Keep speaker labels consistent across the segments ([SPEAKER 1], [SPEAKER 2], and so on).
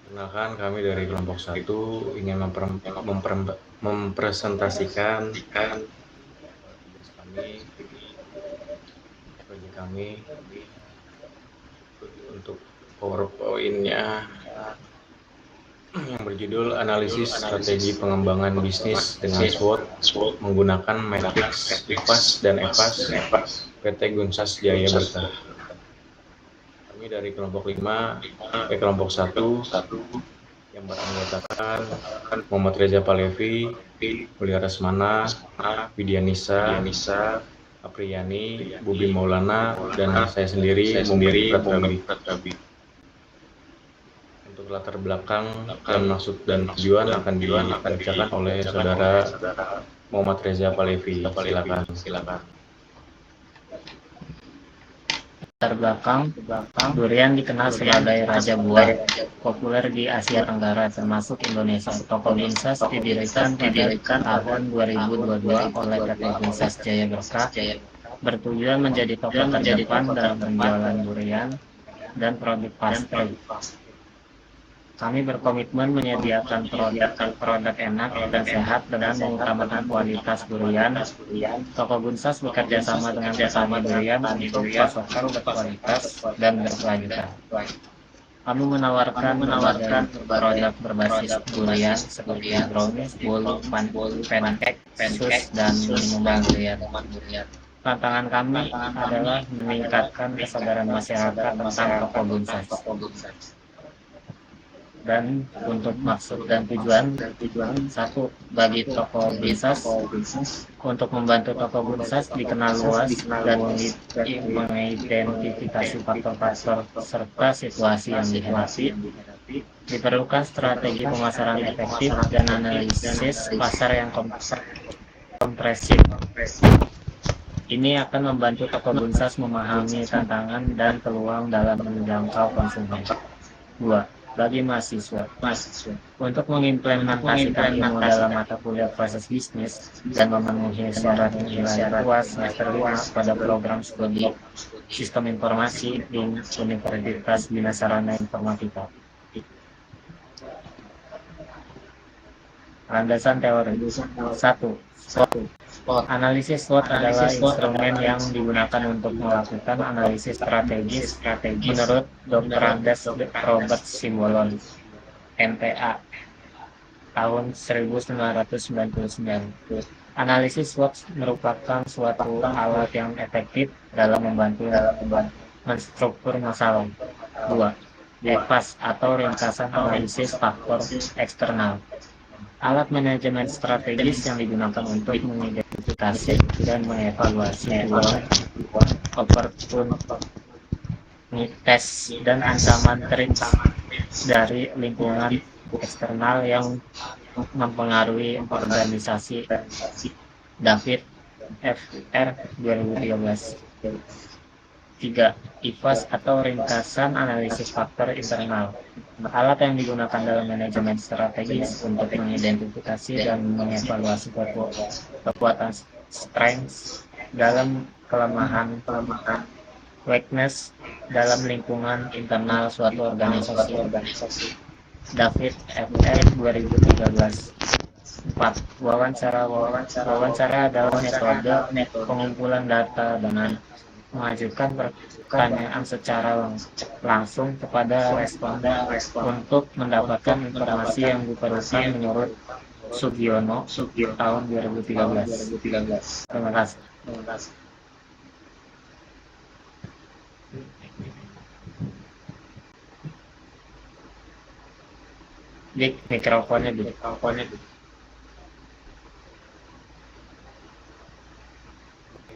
[SPEAKER 1] Perkenalkan, kami dari kelompok 1 ingin mempresentasikan tugas kami, proyek kami untuk PowerPoint-nya yang berjudul Analisis Strategi Pengembangan Bisnis dengan SWOT menggunakan matriks IFAS dan EFAS PT Gunsas Jaya Berkah. Kami dari kelompok 1 yang beranggotakan Muhammad Reza Palevi, Mulia Rasmana, Widyanisa, Apriyani, Bubi Maulana, dan saya sendiri, Mumpri Pratrabi. Untuk latar belakang dan maksud dan tujuan akan dibacakan oleh Saudara Muhammad Reza Palevi. Silakan.
[SPEAKER 2] Latar belakang, durian dikenal sebagai raja buah, populer di Asia Tenggara termasuk Indonesia. Toko Gunsas didirikan pada tahun 2022 oleh PT Gunsas Jaya Berkah, bertujuan menjadi toko terdepan dalam penjualan durian dan produk pastry. Kami berkomitmen menyediakan produk enak dan sehat dengan mengutamakan kualitas durian. Toko Gunsas bekerja sama dengan petani durian untuk pasokan berkualitas dan berkelanjutan. Kami menawarkan produk berbasis durian seperti brownies, bolu, pancake, sus, dan minuman durian. Tantangan kami adalah meningkatkan kesadaran masyarakat tentang Toko Gunsas. Dan untuk maksud dan tujuan, satu, bagi Toko Gunsas untuk membantu Toko Gunsas dikenal luas dan mengidentifikasi faktor-faktor serta situasi yang dihadapi. Diperlukan strategi pemasaran efektif dan analisis pasar yang kompresif. Ini akan membantu Toko Gunsas memahami tantangan dan peluang dalam menjangkau konsumen. 2. Bagi mahasiswa, untuk mengimplementasikan ilmu dalam mata kuliah proses bisnis dan memenuhi syarat nilai UAS semester 5 pada program studi Sistem Informasi di Universitas Bina Sarana Informatika. Landasan teori. 1. Analisis SWOT adalah instrumen yang digunakan untuk melakukan analisis strategis menurut Dr. Andes Robert Simbolon, MPA, tahun 1999. Analisis SWOT merupakan suatu alat yang efektif dalam membantu menstruktur masalah. 2. EFAS atau ringkasan analisis faktor eksternal. Alat manajemen strategis yang digunakan untuk mengidentifikasi dan mengevaluasi peluang, oportunitas, dan ancaman trik dari lingkungan eksternal yang mempengaruhi organisasi. David Fr. 2013. 3. IFAS atau ringkasan analisis faktor internal. Alat yang digunakan dalam manajemen strategis untuk mengidentifikasi dan mengevaluasi kekuatan strengths dalam kelemahan weakness dalam lingkungan internal suatu organisasi. David Fr. 2013. 4. Wawancara adalah metode pengumpulan data dengan mengajukan pertanyaan secara langsung kepada responden untuk mendapatkan informasi yang diperlukan menurut Sugiono tahun 2013. Terima kasih. Mikrofonnya di.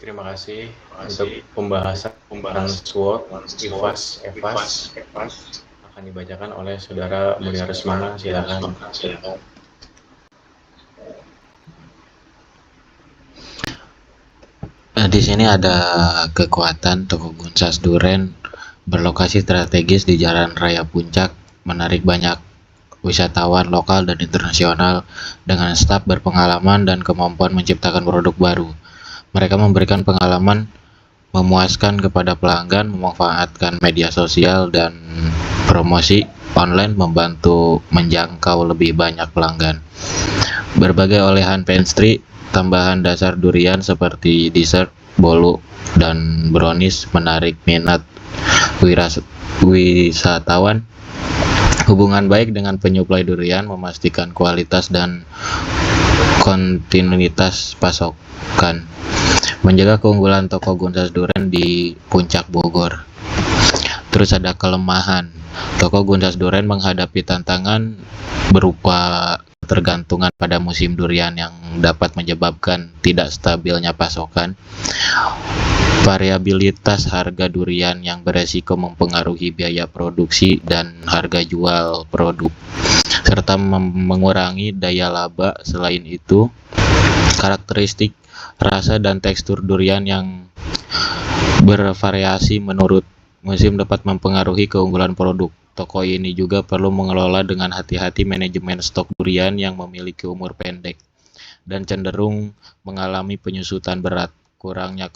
[SPEAKER 1] Terima kasih untuk pembahasan SWOT, IFAS, EFAS akan dibacakan oleh Saudara Mulia Rasmana. Silakan.
[SPEAKER 3] Di sini ada kekuatan Toko Gunsas Duren berlokasi strategis di Jalan Raya Puncak, menarik banyak wisatawan lokal dan internasional dengan staf berpengalaman dan kemampuan menciptakan produk baru. Mereka memberikan pengalaman memuaskan kepada pelanggan, memanfaatkan media sosial dan promosi online membantu menjangkau lebih banyak pelanggan. Berbagai olahan pastry tambahan dasar durian seperti dessert, bolu, dan brownies menarik minat wisatawan. Hubungan baik dengan penyuplai durian memastikan kualitas dan kontinuitas pasokan, menjaga keunggulan toko Gunsas Duren di Puncak Bogor. Terus ada kelemahan. Toko Gunsas Duren menghadapi tantangan berupa ketergantungan pada musim durian yang dapat menyebabkan tidak stabilnya pasokan, variabilitas harga durian yang beresiko mempengaruhi biaya produksi dan harga jual produk, serta mengurangi daya laba. Selain itu, karakteristik rasa dan tekstur durian yang bervariasi menurut musim dapat mempengaruhi keunggulan produk. Toko ini juga perlu mengelola dengan hati-hati manajemen stok durian yang memiliki umur pendek dan cenderung mengalami penyusutan berat. Kurangnya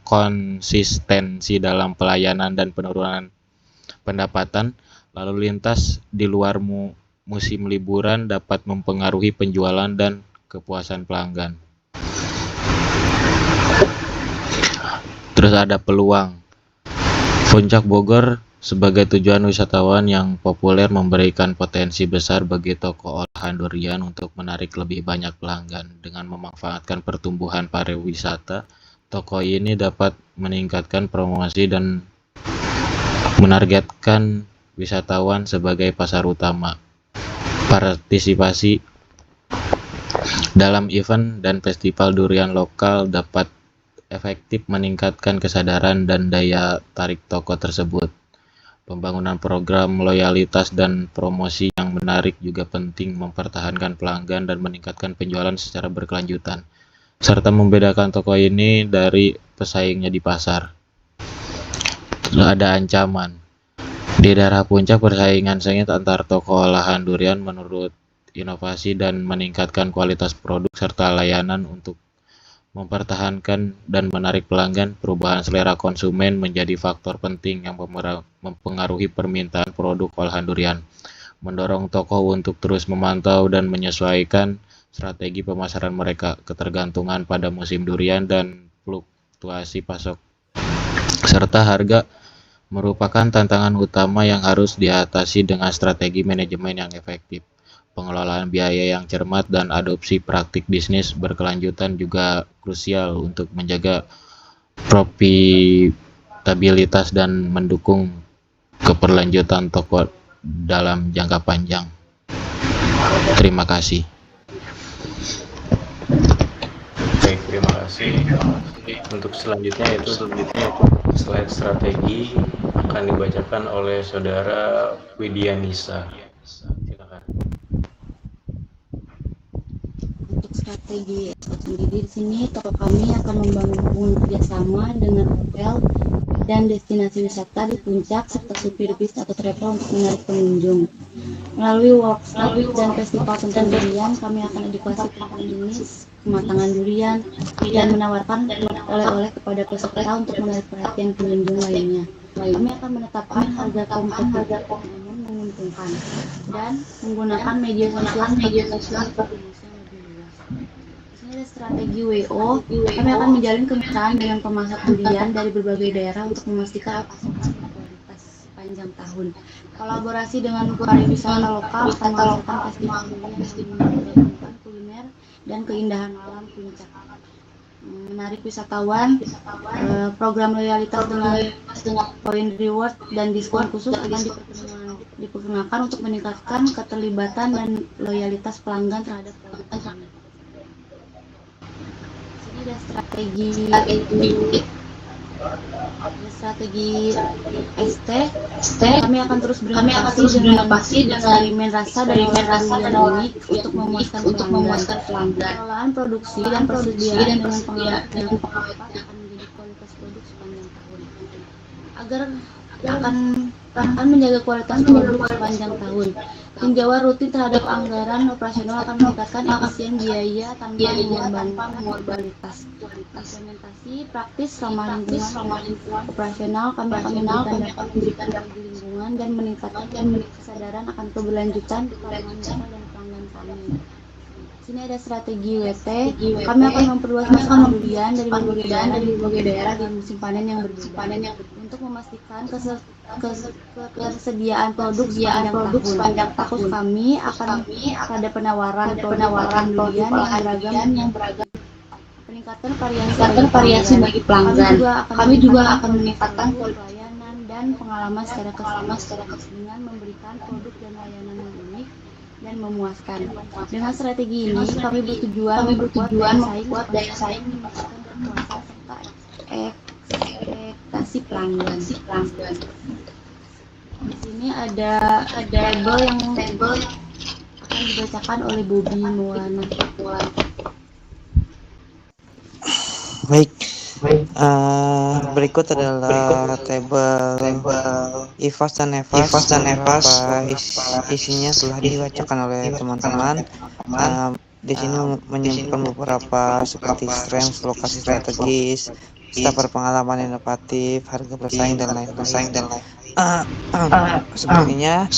[SPEAKER 3] konsistensi dalam pelayanan dan penurunan pendapatan lalu lintas di luar musim liburan dapat mempengaruhi penjualan dan kepuasan pelanggan. Terus ada peluang. Puncak Bogor sebagai tujuan wisatawan yang populer memberikan potensi besar bagi toko olahan durian untuk menarik lebih banyak pelanggan. Dengan memanfaatkan pertumbuhan pariwisata, toko ini dapat meningkatkan promosi dan menargetkan wisatawan sebagai pasar utama. Partisipasi dalam event dan festival durian lokal dapat efektif meningkatkan kesadaran dan daya tarik toko tersebut. Pembangunan program loyalitas dan promosi yang menarik juga penting mempertahankan pelanggan dan meningkatkan penjualan secara berkelanjutan, serta membedakan toko ini dari pesaingnya di pasar. Ada ancaman. Di daerah Puncak, persaingan sengit antar toko olahan durian menurut inovasi dan meningkatkan kualitas produk serta layanan untuk mempertahankan dan menarik pelanggan. Perubahan selera konsumen menjadi faktor penting yang mempengaruhi permintaan produk olahan durian, mendorong toko untuk terus memantau dan menyesuaikan strategi pemasaran mereka. Ketergantungan pada musim durian dan fluktuasi pasok serta harga merupakan tantangan utama yang harus diatasi dengan strategi manajemen yang efektif. Pengelolaan biaya yang cermat dan adopsi praktik bisnis berkelanjutan juga krusial untuk menjaga profitabilitas dan mendukung keberlanjutan toko dalam jangka panjang. Terima kasih.
[SPEAKER 1] Baik, terima kasih. Untuk selanjutnya itu slide strategi akan dibacakan oleh Saudara Widya Nisa. Silakan.
[SPEAKER 4] Strategi sendiri di sini toko kami akan membangun hubungan kerjasama dengan hotel dan destinasi wisata di Puncak serta supir bis atau travel untuk menarik pengunjung. Melalui workshop dan festival tentang durian, kami akan edukasi tentang jenis, kematangan durian, dan menawarkan oleh-oleh kepada peserta untuk menarik perhatian pengunjung lainnya. Kami akan menetapkan harga kompetitif yang menguntungkan dan menggunakan media sosial seperti strategi WO. Kami akan menjalin kemitraan dengan pemasok durian dari berbagai daerah untuk memastikan pasokan kualitas sepanjang tahun. Kolaborasi dengan pariwisata lokal akan menghasilkan festival durian yang menggabungkan kuliner dan keindahan alam Puncak. Menarik wisatawan, program loyalitas dengan poin reward dan diskon khusus akan dipergunakan untuk meningkatkan keterlibatan dan loyalitas pelanggan terhadap produk kami. Ada strategi ST. Kami akan terus berinovasi dengan eksperimen rasa dan durian unik untuk memuaskan pelanggan. Pengelolaan produksi dan persediaan dengan pengawasan yang tepat akan menjadi kualitas produk sepanjang tahun. Agar akan akan menjaga kualitas produk sepanjang tahun. Tinjauan rutin terhadap anggaran operasional akan meningkatkan efisien biaya tanpa mengorbankan kualitas. Implementasi praktis ramah lingkungan operasional kami akan memberikan dampak bagi lingkungan dan meningkatkan kesadaran akan keberlanjutan di kalangan mitra dan pelanggan kami. Sini ada strategi WT. Kami akan memperluas masa pembelian dari berbagai daerah di musim panen yang berbeda untuk memastikan ketersediaan produk sepanjang tahun. Fokus kami akan pada penawaran produk olahan yang beragam, meningkatkan variasi bagi pelanggan. Kami juga akan meningkatkan pelayanan dan pengalaman secara keseluruhan dengan memberikan produk dan layanan yang unik dan memuaskan. Dengan strategi ini, kami bertujuan memperkuat daya saing, meningkatkan kepuasan serta ekspektasi pelanggan. Di sini ada tabel yang akan dibacakan oleh Bobby Maulana.
[SPEAKER 5] Baik, berikut adalah tabel IFAS dan EFAS. Isinya telah dibacakan oleh teman-teman. Di sini menyebutkan beberapa seperti strength, lokasi strategis, serta pengalaman inovatif, harga bersaing dan lain-lain. Sepertinya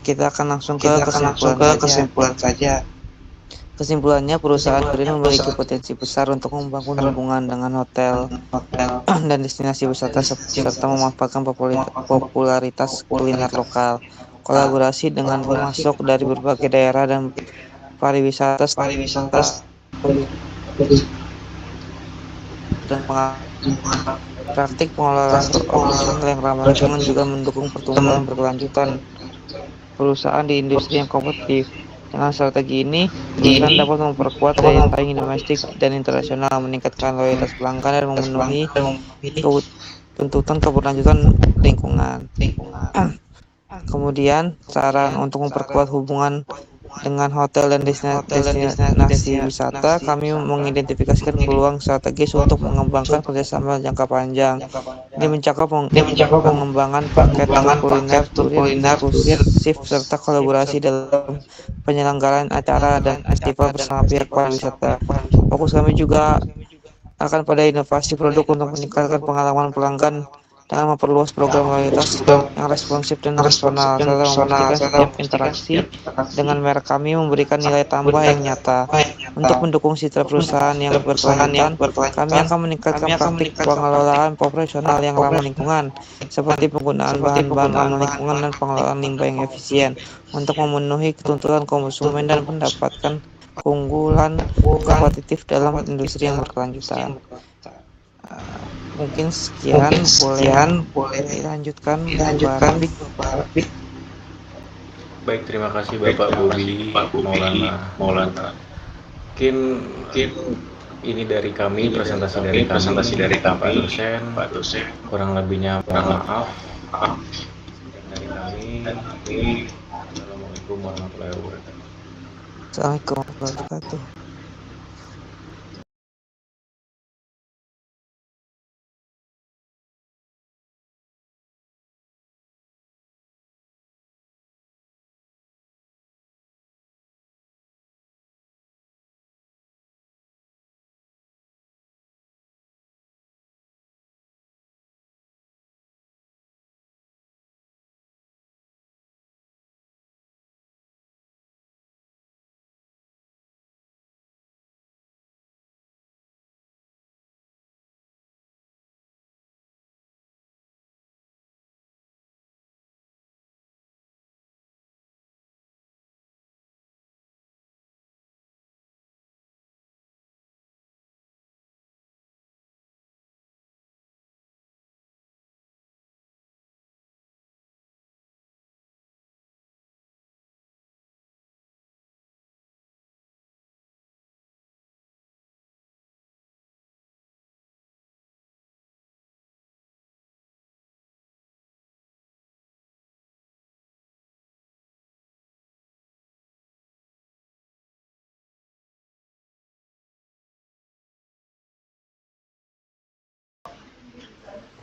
[SPEAKER 5] kita akan langsung ke kesimpulan saja. Kesimpulannya, perusahaan Duren memiliki potensi besar untuk membangun hubungan dengan hotel dan destinasi wisata serta memanfaatkan popularitas kuliner lokal. Kolaborasi dengan pemasok dari berbagai daerah dan pariwisata dan praktik pengelolaan operasional yang ramah lingkungan juga mendukung pertumbuhan berkelanjutan perusahaan di industri yang kompetitif. Dengan strategi ini, perusahaan dapat memperkuat daya saing domestik dan internasional, meningkatkan loyalitas pelanggan, dan memenuhi tuntutan keberlanjutan lingkungan. Kemudian, saran untuk memperkuat hubungan dengan hotel dan destinasi wisata, kami mengidentifikasikan peluang strategis untuk mengembangkan kerjasama jangka panjang. Ini mencakup pengembangan paket kuliner, turis eksklusif, serta kolaborasi dalam penyelenggaraan acara dan festival bersama pihak pariwisata. Fokus kami juga akan pada inovasi produk untuk meningkatkan pengalaman pelanggan dengan memperluas program loyalitas yang responsif dan rasional, serta memastikan setiap interaksi dengan merek kami memberikan nilai tambah yang nyata. Untuk mendukung citra perusahaan yang berkelanjutan, kami akan meningkatkan praktik pengelolaan operasional yang ramah lingkungan, seperti penggunaan bahan-bahan ramah lingkungan dan pengelolaan limbah yang efisien, untuk memenuhi ketuntutan konsumen dan mendapatkan keunggulan kompetitif dalam industri yang berkelanjutan. Mungkin sekian, boleh dilanjutkan Bapak Rafiq.
[SPEAKER 1] Baik, terima kasih Bapak Bobby Maulana. Mungkin ini dari kami, presentasi dari kami, Pak dosen. Kurang lebihnya mohon maaf. Dari kami, Assalamualaikum warahmatullahi wabarakatuh.
[SPEAKER 5] Assalamualaikum warahmatullahi wabarakatuh.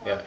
[SPEAKER 1] Ya,